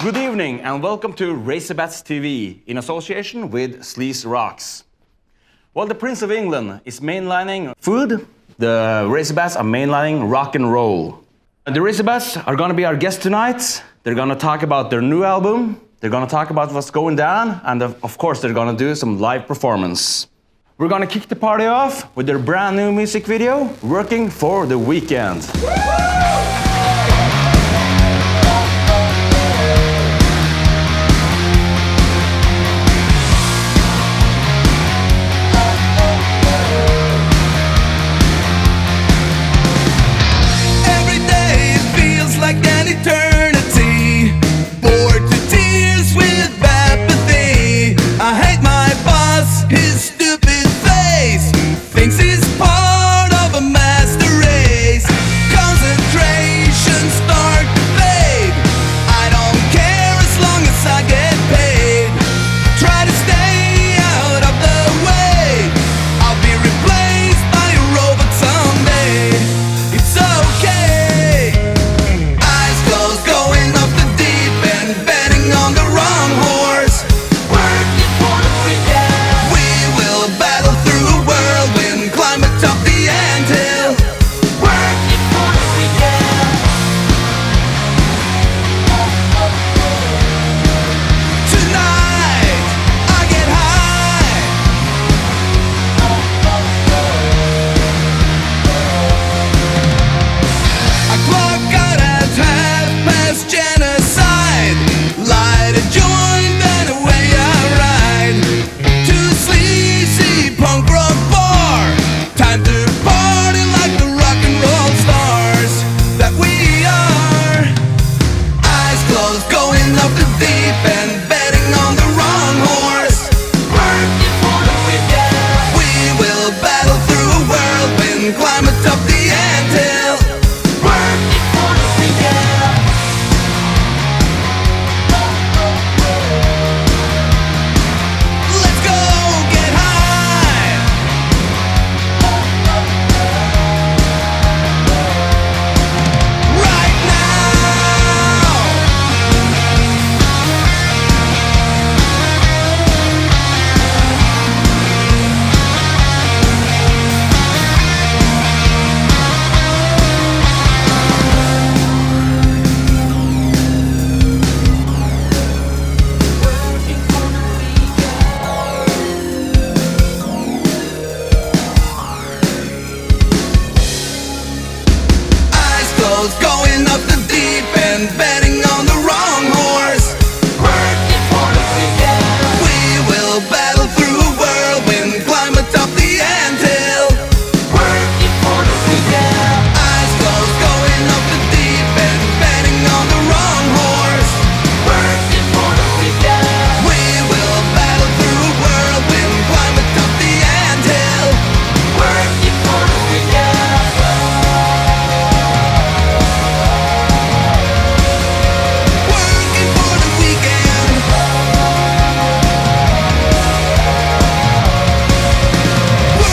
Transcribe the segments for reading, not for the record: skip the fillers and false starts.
Good evening and welcome to Razorbats TV in association with Sleaze Roxx. While the Prince of England is mainlining food, the Razorbats are mainlining rock and roll. The Razorbats are gonna be our guests tonight. They're gonna talk about their new album, they're gonna talk about what's going down, and of course they're gonna do some live performance. We're gonna kick the party off with their brand new music video, Working for the Weekend. Going up the deep end, betting on the wrong horse. Working for the weekend. We will battle through a whirlwind, climb atop the anthill. Working for the weekend. Eyes closed, going up the deep end, betting on the wrong horse. Working for the weekend. We will battle through a whirlwind, climb atop the anthill.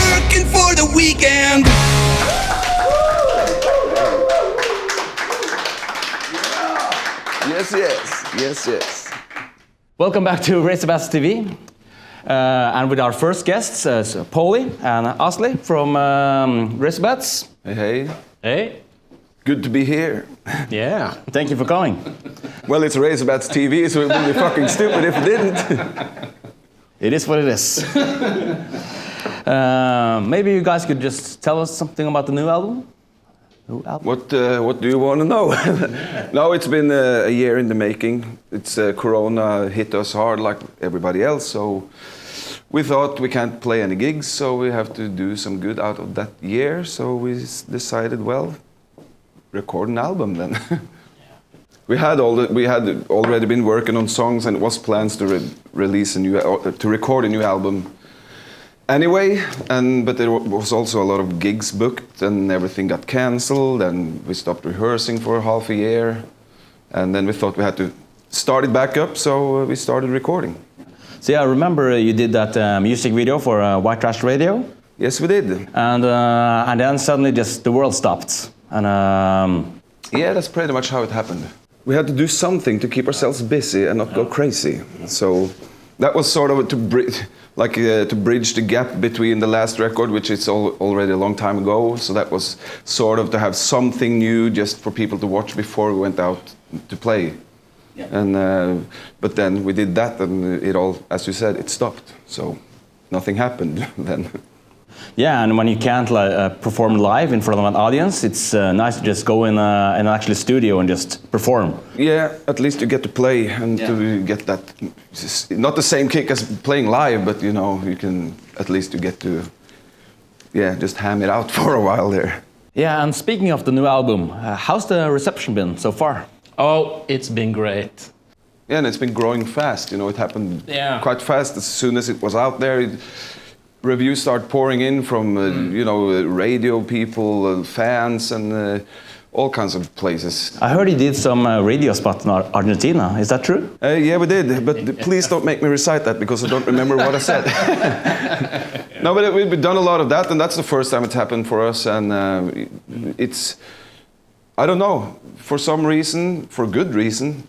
Working for the weekend. Yes. Welcome back to Razorbats TV. And with our first guests, Paulie and Asli from Razorbats. Hey. Hey. Good to be here. Yeah, thank you for coming. Well, it's Razorbats TV, so it would be fucking stupid if it didn't. It is what it is. Maybe you guys could just tell us something about the new album? What do you want to know? No, it's been a year in the making. It's Corona hit us hard like everybody else, so we thought we can't play any gigs, so we have to do some good out of that year. So we decided, well, record an album then. We had already been working on songs, and it was plans to record a new album. Anyway, but there was also a lot of gigs booked and everything got cancelled and we stopped rehearsing for half a year. And then we thought we had to start it back up, so we started recording. So yeah, I remember you did that music video for White Trash Radio. Yes, we did. And then suddenly just the world stopped. And yeah, that's pretty much how it happened. we had to do something to keep ourselves busy and not go crazy. So that was sort of to bridge the gap between the last record, which is already a long time ago. So that was sort of to have something new just for people to watch before we went out to play. Yeah. And but then we did that, and it all, as you said, it stopped. So nothing happened then. Yeah, and when you can't perform live in front of an audience, it's nice to just go in an actual studio and just perform. Yeah, at least you get to play and to get that, not the same kick as playing live, but you know, you can, at least you get to, just ham it out for a while there. Yeah, and speaking of the new album, how's the reception been so far? Oh, it's been great. Yeah, and it's been growing fast, you know, it happened quite fast. As soon as it was out there, reviews start pouring in from you know, radio people, fans, and all kinds of places. I heard you did some radio spot in Argentina. Is that true? Yeah, we did, but please don't make me recite that because I don't remember what I said. No, but we've done a lot of that, and that's the first time it's happened for us, and it's, I don't know, for some reason, for good reason,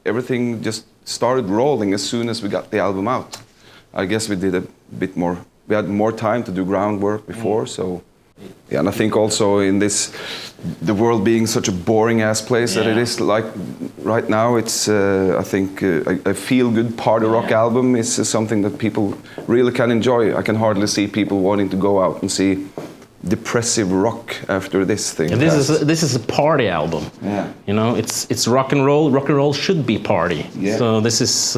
everything just started rolling as soon as we got the album out. I guess we did a bit more. We had more time to do groundwork before, so yeah. And I think also in this, the world being such a boring ass place that it is like right now, it's I think a feel-good party rock album is something that people really can enjoy. I can hardly see people wanting to go out and see depressive rock after this thing. And this is a party album. Yeah. You know, it's rock and roll. Rock and roll should be party. Yeah. So this is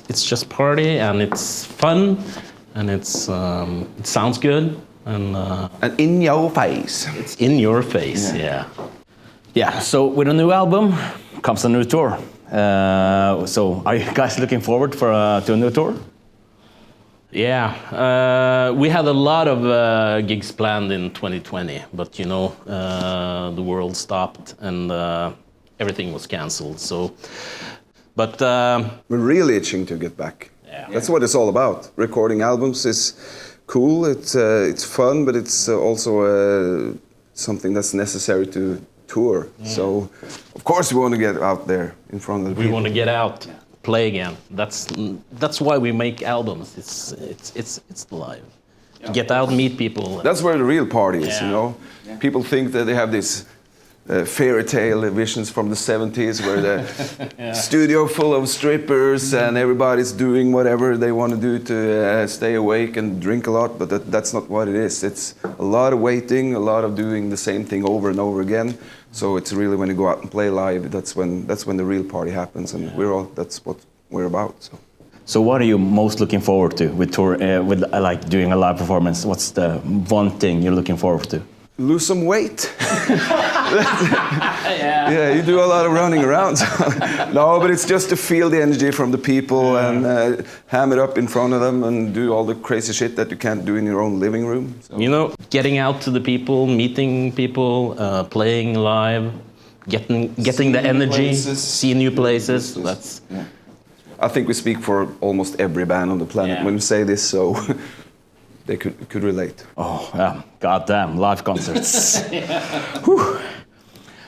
it's just party, and it's fun, and it's it sounds good, and in your face. It's in your face. Yeah. So with a new album comes a new tour. So are you guys looking forward to a new tour? Yeah, we had a lot of gigs planned in 2020, but you know, the world stopped and everything was cancelled. So, but we're really itching to get back. Yeah. That's what it's all about. Recording albums is cool. It's fun, but it's also something that's necessary to tour. So, of course, we want to get out there in front of the people. We want to get out. Play again. That's why we make albums. It's the live. To get out, meet people. That's where the real party is, you know. People think that they have this fairy tale visions from the 70s where the studio full of strippers and everybody's doing whatever they want to do to stay awake and drink a lot, but that's not what it is. It's a lot of waiting, a lot of doing the same thing over and over again. So it's really when you go out and play live, that's when the real party happens, and that's what we're about. So what are you most looking forward to with tour, with like doing a live performance? What's the one thing you're looking forward to? Lose some weight. Yeah, you do a lot of running around. No, but it's just to feel the energy from the people and ham it up in front of them and do all the crazy shit that you can't do in your own living room. So. You know, getting out to the people, meeting people, playing live, getting the energy, see new places. That's. Yeah. I think we speak for almost every band on the planet when we say this, so. They could relate. Oh, yeah. Goddamn, live concerts. Whew.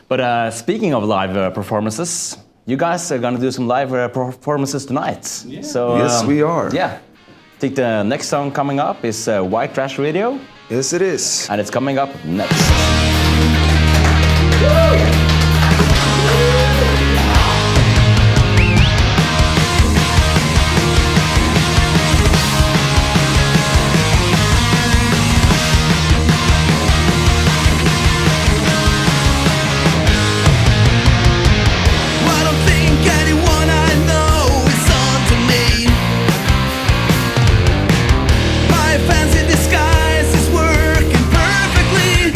But speaking of live performances, you guys are going to do some live performances tonight. Yeah. So, yes, we are. Yeah. I think the next song coming up is White Trash Radio. Yes, it is. And it's coming up next. My fancy disguise is working perfectly.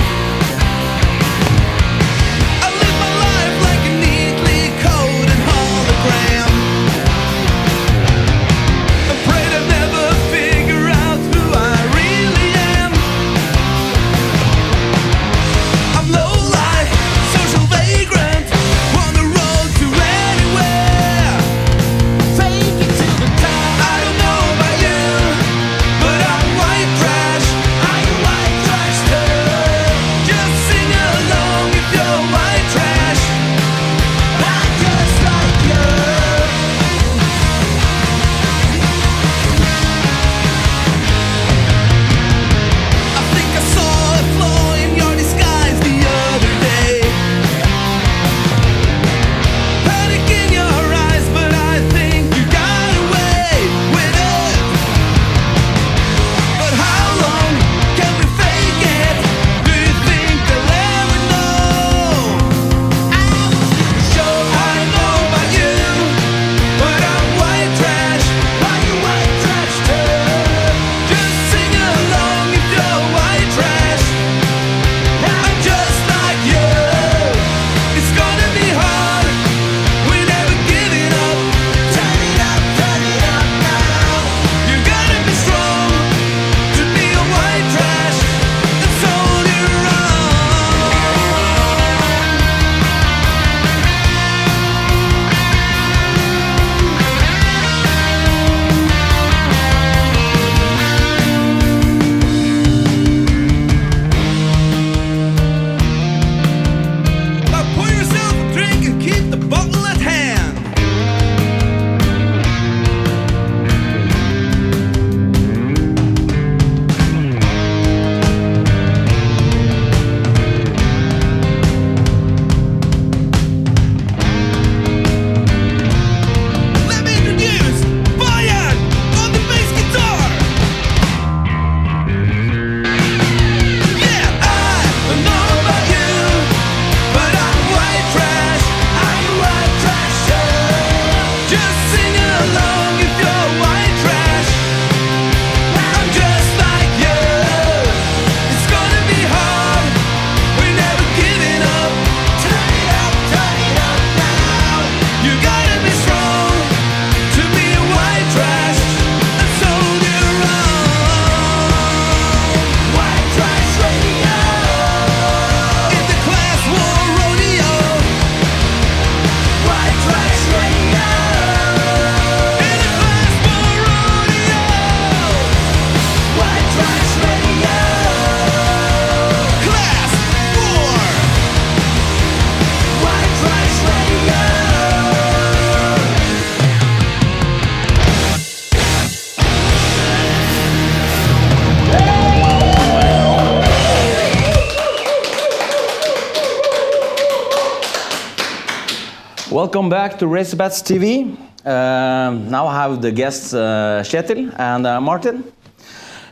Welcome back to Razorbats TV. Now I have the guests Kjetil and Martin.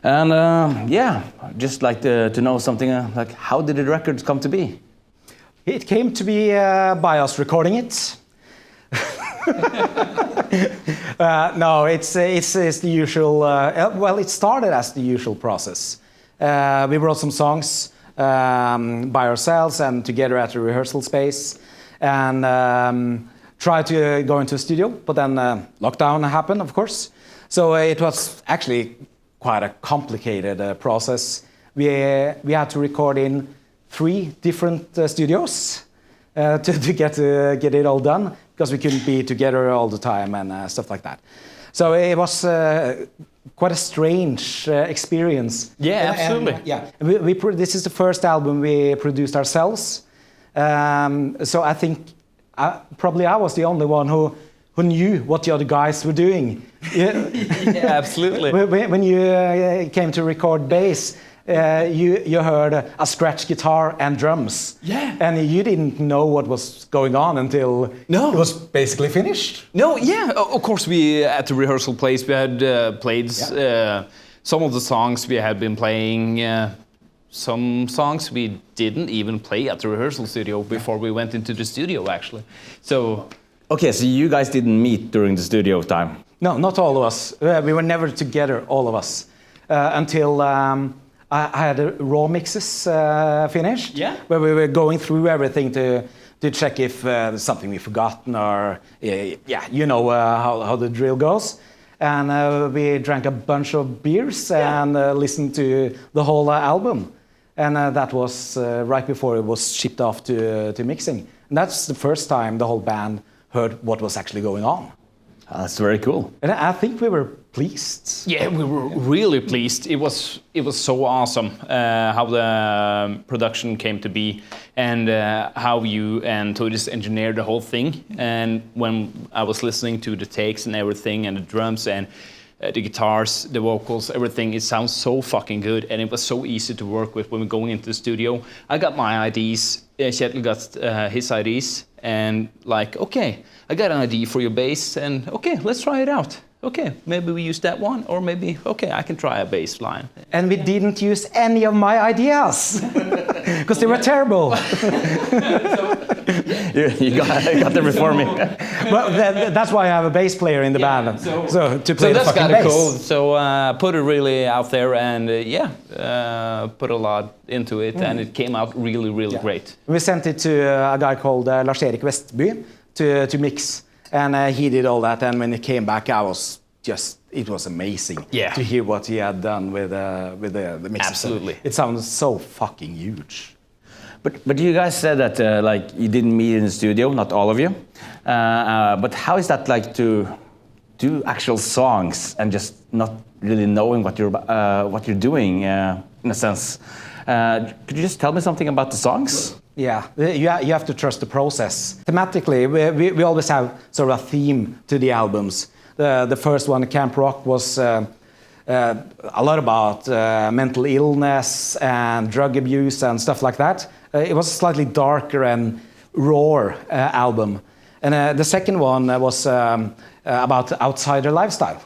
And yeah, just like to know something like how did the records come to be? It came to be by us recording it. No, it's the usual. Well, it started as the usual process. We wrote some songs by ourselves and together at the rehearsal space, and tried to go into a studio. But then lockdown happened, of course. So it was actually quite a complicated process. We had to record in 3 different studios to get it all done, because we couldn't be together all the time and stuff like that. So it was quite a strange experience. Yeah, absolutely. This is the first album we produced ourselves. So I think probably I was the only one who knew what the other guys were doing. Yeah, absolutely. When you came to record bass, you heard a scratch guitar and drums. Yeah. And you didn't know what was going on until it was basically finished. No, yeah, of course we, at the rehearsal place, we had played some of the songs we had been playing. Some songs we didn't even play at the rehearsal studio before we went into the studio, actually. So... Okay, so you guys didn't meet during the studio time? No, not all of us. We were never together, all of us, until I had raw mixes finished, where we were going through everything to check if there's something we've forgotten, or you know how the drill goes. And we drank a bunch of beers and listened to the whole album. And that was right before it was shipped off to mixing. And that's the first time the whole band heard what was actually going on. That's very cool. And I think we were pleased. Yeah, we were really pleased. It was so awesome how the production came to be, and how you and Toris engineered the whole thing. And when I was listening to the takes and everything, and the drums and the guitars, the vocals, everything, it sounds so fucking good, and it was so easy to work with when we're going into the studio. I got my IDs, Kjetil got his IDs, and like, okay, I got an ID for your bass, and okay, let's try it out. Okay, maybe we use that one, or maybe, okay, I can try a bass line. And we didn't use any of my ideas, because they were terrible. You got there before me. Well, that's why I have a bass player in the band, so to play the that's fucking kind of bass. cool. So put it really out there, and put a lot into it, and it came out really, really great. We sent it to a guy called Lars-Erik Westby to mix, and he did all that. And when it came back, it was amazing to hear what he had done with the mix. Absolutely, it sounds so fucking huge. But you guys said that like you didn't meet in the studio, not all of you. But how is that like to do actual songs and just not really knowing what you're doing in a sense? Could you just tell me something about the songs? Yeah, you have to trust the process. Thematically, we always have sort of a theme to the albums. The first one, Camp Rock, was a lot about mental illness and drug abuse and stuff like that. It was a slightly darker and raw album. And the second one was about outsider lifestyle,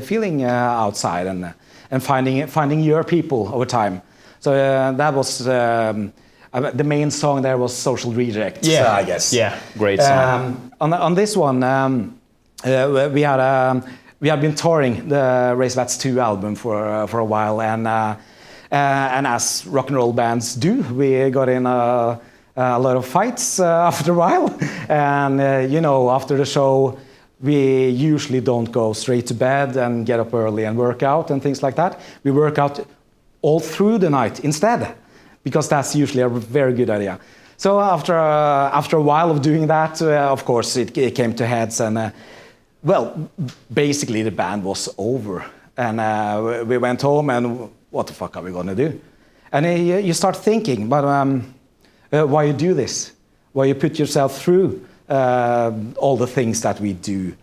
feeling outside and finding your people over time. So that was the main song there was Social Rejects, I guess. Yeah, great song. On this one, we had been touring the Razorbats 2 album for a while, and as rock and roll bands do, we got in a lot of fights after a while. And you know, after the show, we usually don't go straight to bed and get up early and work out and things like that. We work out all through the night instead, because that's usually a very good idea. So after a while of doing that, of course, it came to heads, and well, basically the band was over, and we went home, and what the fuck are we gonna do? And you start thinking, but why you do this? Why you put yourself through all the things that we do?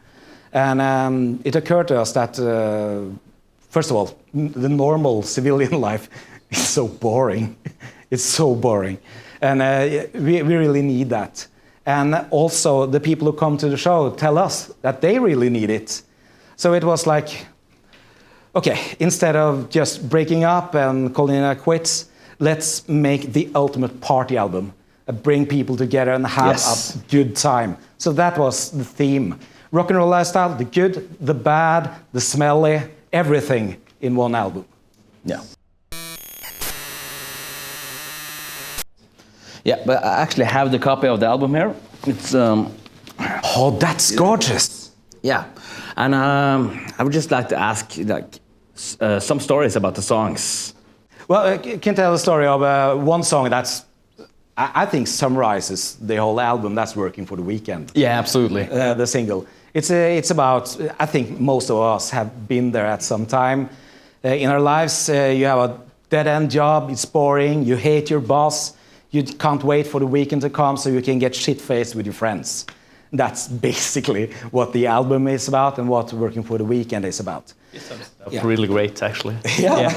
And it occurred to us that, first of all, the normal civilian life is so boring. It's so boring. And we really need that. And also the people who come to the show tell us that they really need it. So it was like, okay, instead of just breaking up and calling it quits, let's make the ultimate party album. Bring people together and have Yes. a good time. So that was the theme. Rock and roll lifestyle, the good, the bad, the smelly, everything in one album. Yeah. Yeah, but I actually have the copy of the album here. It's Oh, that's gorgeous. yeah, and I would just like to ask some stories about the songs. Well, I can tell a story of one song that's, I think, summarizes the whole album. That's Working for the Weekend. Yeah, absolutely. The single. It's about, I think most of us have been there at some time in our lives. You have a dead-end job, it's boring, you hate your boss, you can't wait for the weekend to come so you can get shit-faced with your friends. That's basically what the album is about and what Working for the Weekend is about. That's really great, actually. Yeah.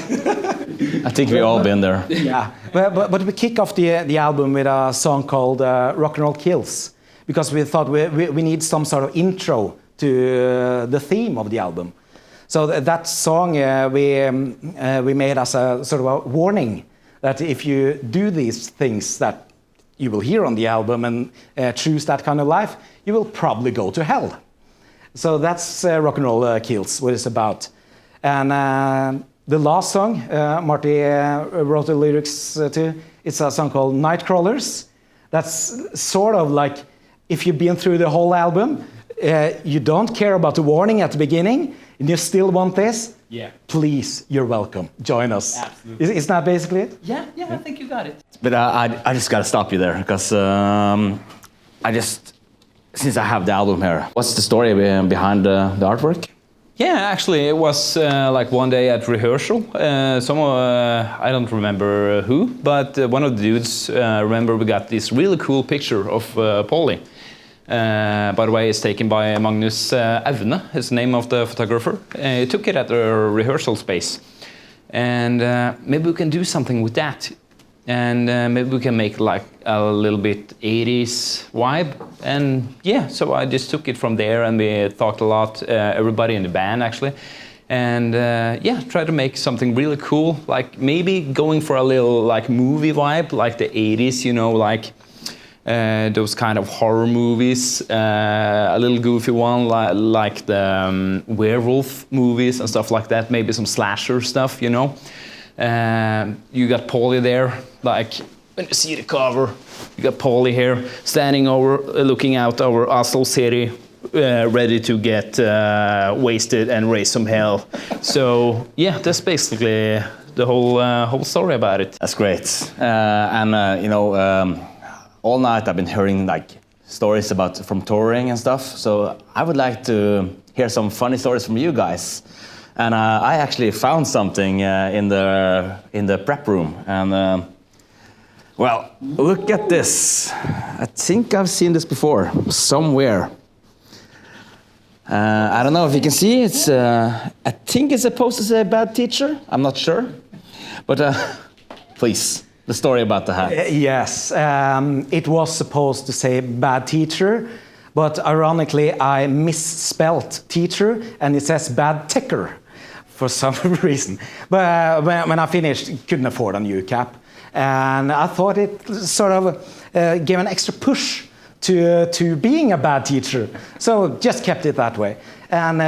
I think we've all been there. Yeah, but we kick off the album with a song called Rock and Roll Kills, because we thought we need some sort of intro to the theme of the album. So that song we made as a sort of a warning that if you do these things that you will hear on the album and choose that kind of life, you will probably go to hell. So that's Rock and Roll Kills, what it's about. And the last song, Marty wrote the lyrics to, it's a song called Nightcrawlers. That's sort of like, if you've been through the whole album, you don't care about the warning at the beginning, and you still want this, Yeah. please, you're welcome. Join us. Absolutely. Isn't that basically it? Yeah, I think you got it. But I just gotta stop you there because since I have the album here, what's the story behind the artwork? Yeah, actually, it was like one day at rehearsal. I don't remember who, but one of the dudes remember we got this really cool picture of Paulie. By the way, it's taken by Magnus Aune, is the name of the photographer. He took it at the rehearsal space. And maybe we can do something with that. And maybe we can make like a little bit 80s vibe. And yeah, so I just took it from there and we talked a lot, everybody in the band actually. And yeah, try to make something really cool, like maybe going for a little like movie vibe, like the 80s, you know, like those kind of horror movies, a little goofy one like the werewolf movies and stuff like that, maybe some slasher stuff, you know. You got Paulie there, like when you see the cover, you got Paulie here standing over, looking out over Oslo city, ready to get wasted and raise some hell. So yeah, that's basically the whole story about it. That's great. You know, all night I've been hearing like stories from touring and stuff. So I would like to hear some funny stories from you guys. And I actually found something in the prep room. And well, look at this. I think I've seen this before somewhere. I don't know if you can see. It's I think it's supposed to say bad teacher. I'm not sure. But please, the story about the hat. Yes, it was supposed to say bad teacher, but ironically I misspelt teacher and it says bad ticker for some reason. But when I finished, couldn't afford a new cap. And I thought it sort of gave an extra push to being a bad teacher. So just kept it that way. And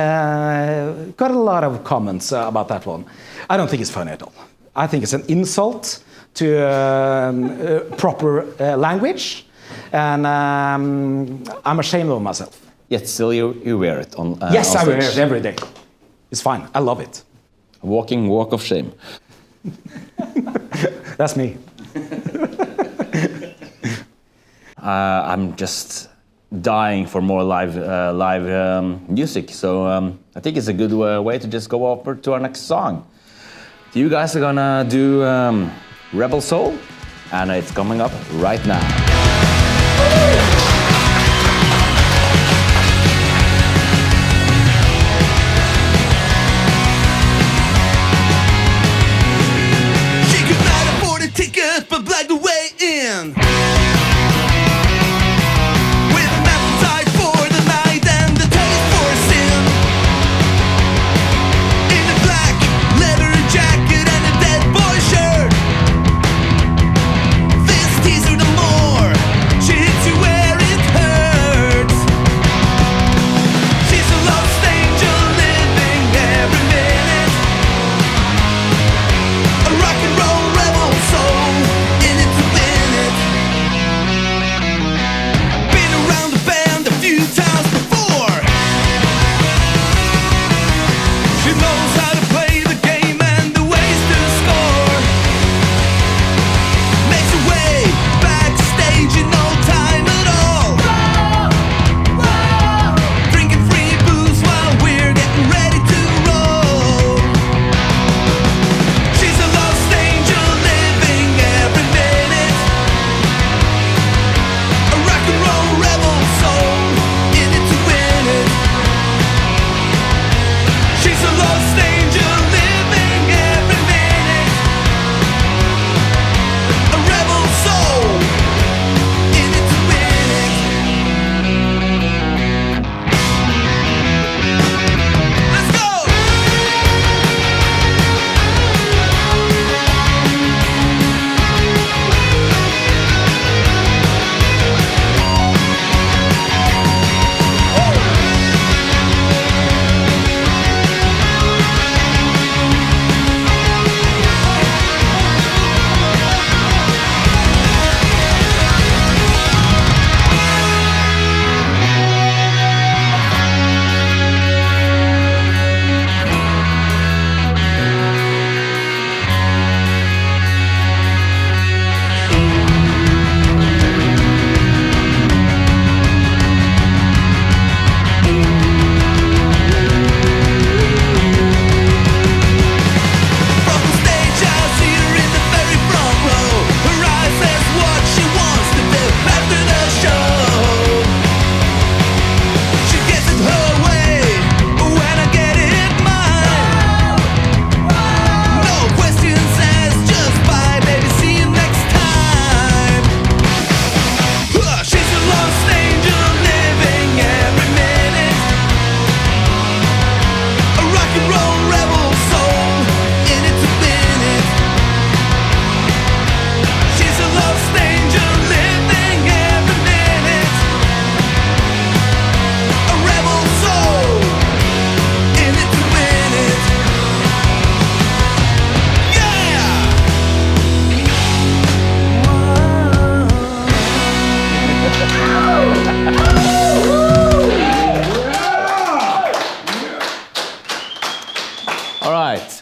got a lot of comments about that one. I don't think it's funny at all. I think it's an insult to proper language. And I'm ashamed of myself. Yet still you wear it on Yes, on I wear stage. it every day. It's fine. I love it. A walking walk of shame. That's me. I'm just dying for more live music, so I think it's a good way to just go over to our next song. You guys are gonna do Rebel Soul, and it's coming up right now. She could not afford a ticket, but blacked the way in.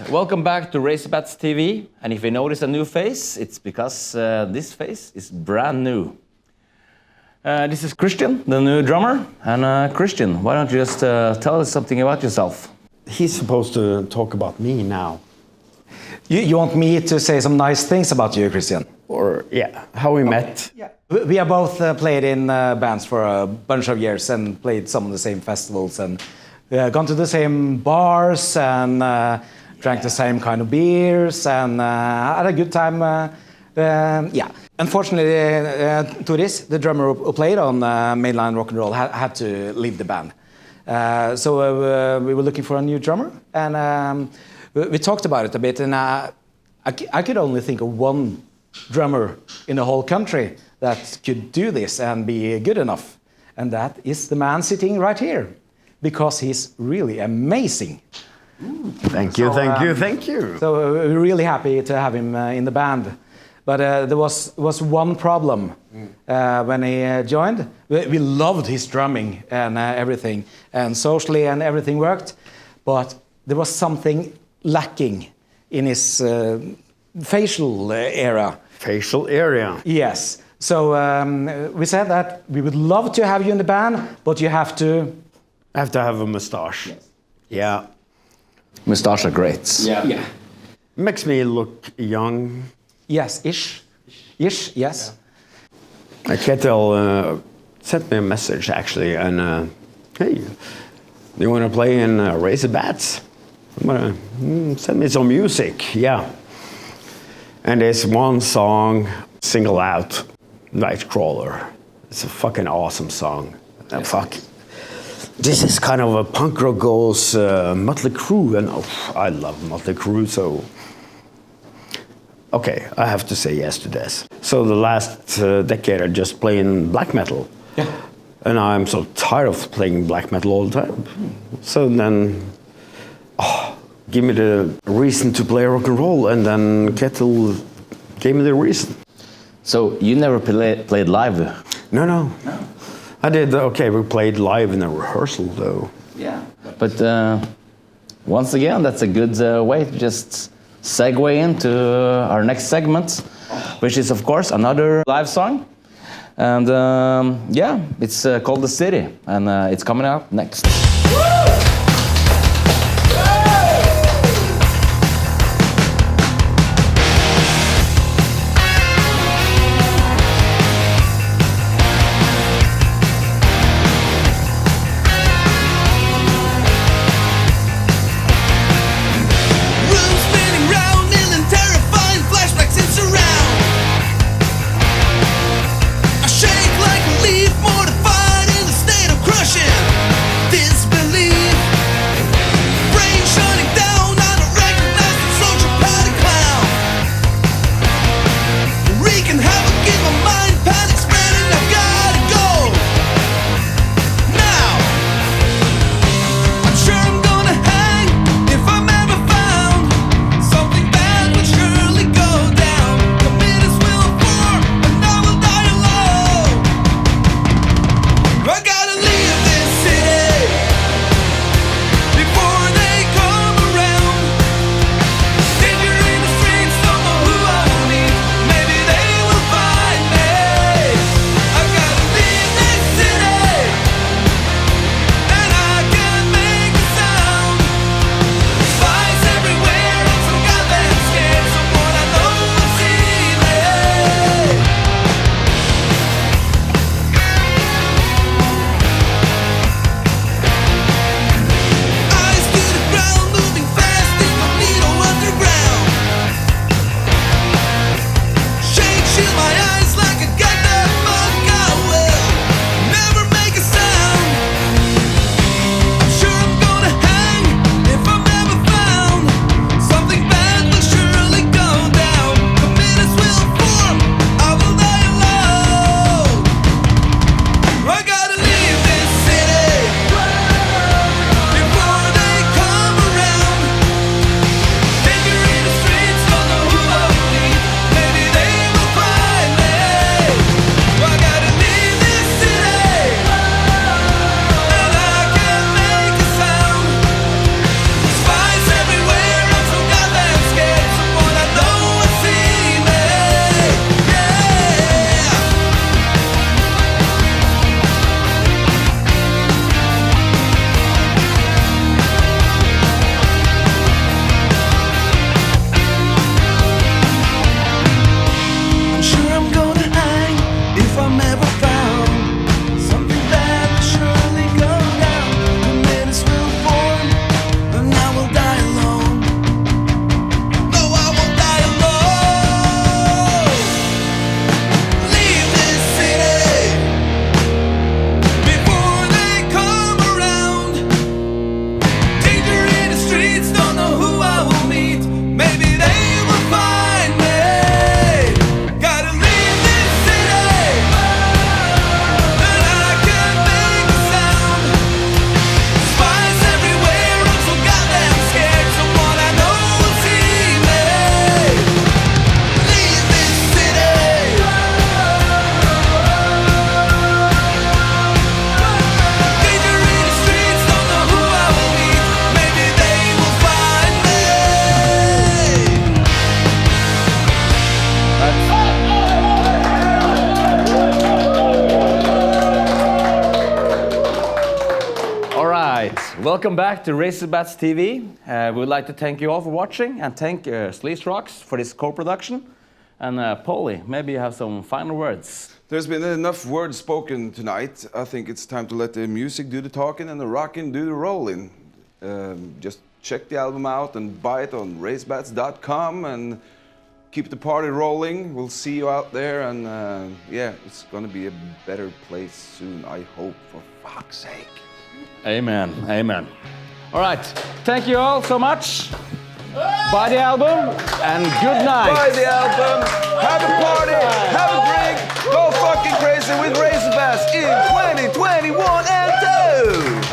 welcome back to Razorbats TV. And if you notice a new face, it's because this face is brand new. This is Christian, the new drummer. And Christian, why don't you just tell us something about yourself? He's supposed to talk about me now. You want me to say some nice things about you, Christian? Or, yeah, how we met. Yeah. We have both played in bands for a bunch of years and played some of the same festivals and gone to the same bars and drank the same kind of beers and had a good time. Yeah. Unfortunately, Toris, the drummer who played on Mainline Rock N Roll, had to leave the band. So we were looking for a new drummer, and we talked about it a bit. And I could only think of one drummer in the whole country that could do this and be good enough, and that is the man sitting right here, because he's really amazing. Thank you, thank you. So we're really happy to have him in the band. But there was one problem when he joined. We loved his drumming and everything, and socially and everything worked, but there was something lacking in his facial area. Facial area. Yes. So we said that we would love to have you in the band, but you have to... I have to have a mustache. Yes. Yeah. Moustache are great. Yeah. Makes me look young. Yes, ish, yes. Ketil sent me a message, actually, and hey, you want to play in Razorbats? Send me some music, yeah. And there's one song, Single Out, Nightcrawler. It's a fucking awesome song. Fuck. This is kind of a punk rock goes Mötley Crüe, and I love Mötley Crüe, so... Okay, I have to say yes to this. So the last decade I just playing black metal. Yeah. And I'm so tired of playing black metal all the time. So then, give me the reason to play rock and roll, and then Ketil gave me the reason. So you never played live? No. I did, okay, we played live in a rehearsal though. Yeah. But once again, that's a good way to just segue into our next segment, which is, of course, another live song. And yeah, it's called The City, and it's coming out next. Room spinning round, ill and terrifying flashbacks in surround. I shake like a leaf, mortified in a state of crushing. This Welcome back to Razorbats TV. We would like to thank you all for watching and thank Sleaze Roxx for this co-production. And Paulie, maybe you have some final words. There's been enough words spoken tonight. I think it's time to let the music do the talking and the rocking do the rolling. Just check the album out and buy it on razorbats.com and keep the party rolling. We'll see you out there, and yeah, it's gonna be a better place soon, I hope, for fuck's sake. Amen, amen. All right, thank you all so much. Buy the album and good night. Buy the album, have a party, have a drink, go fucking crazy with Razorbats in 2021 and 2.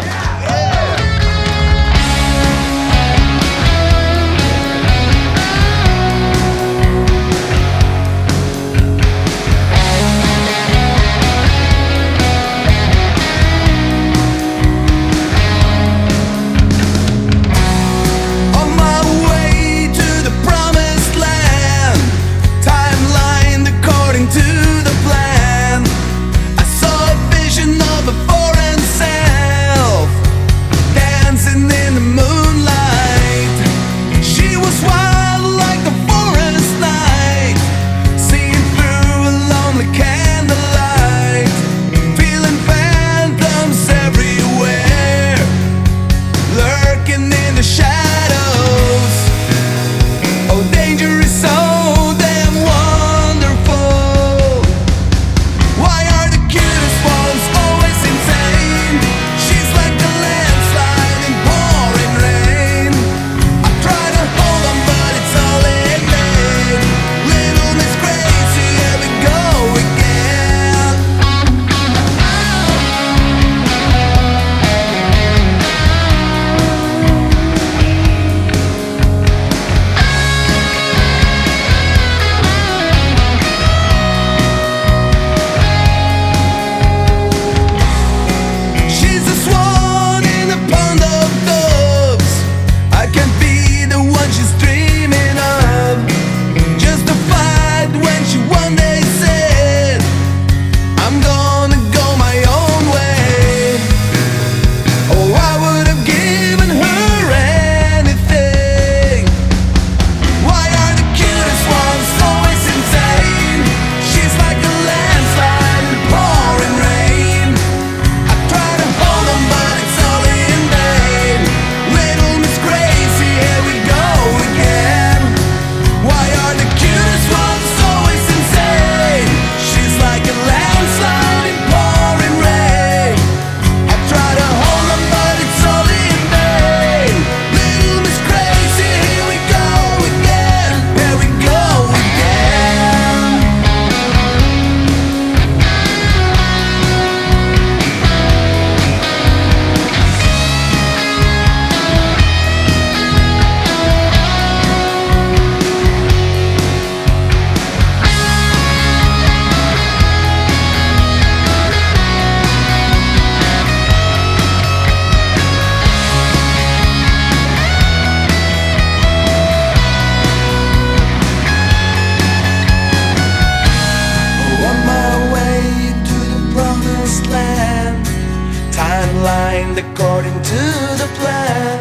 According to the plan,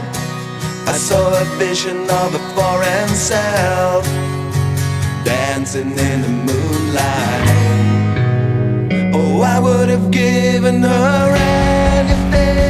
I saw a vision of a foreign self dancing in the moonlight. Oh, I would have given her anything.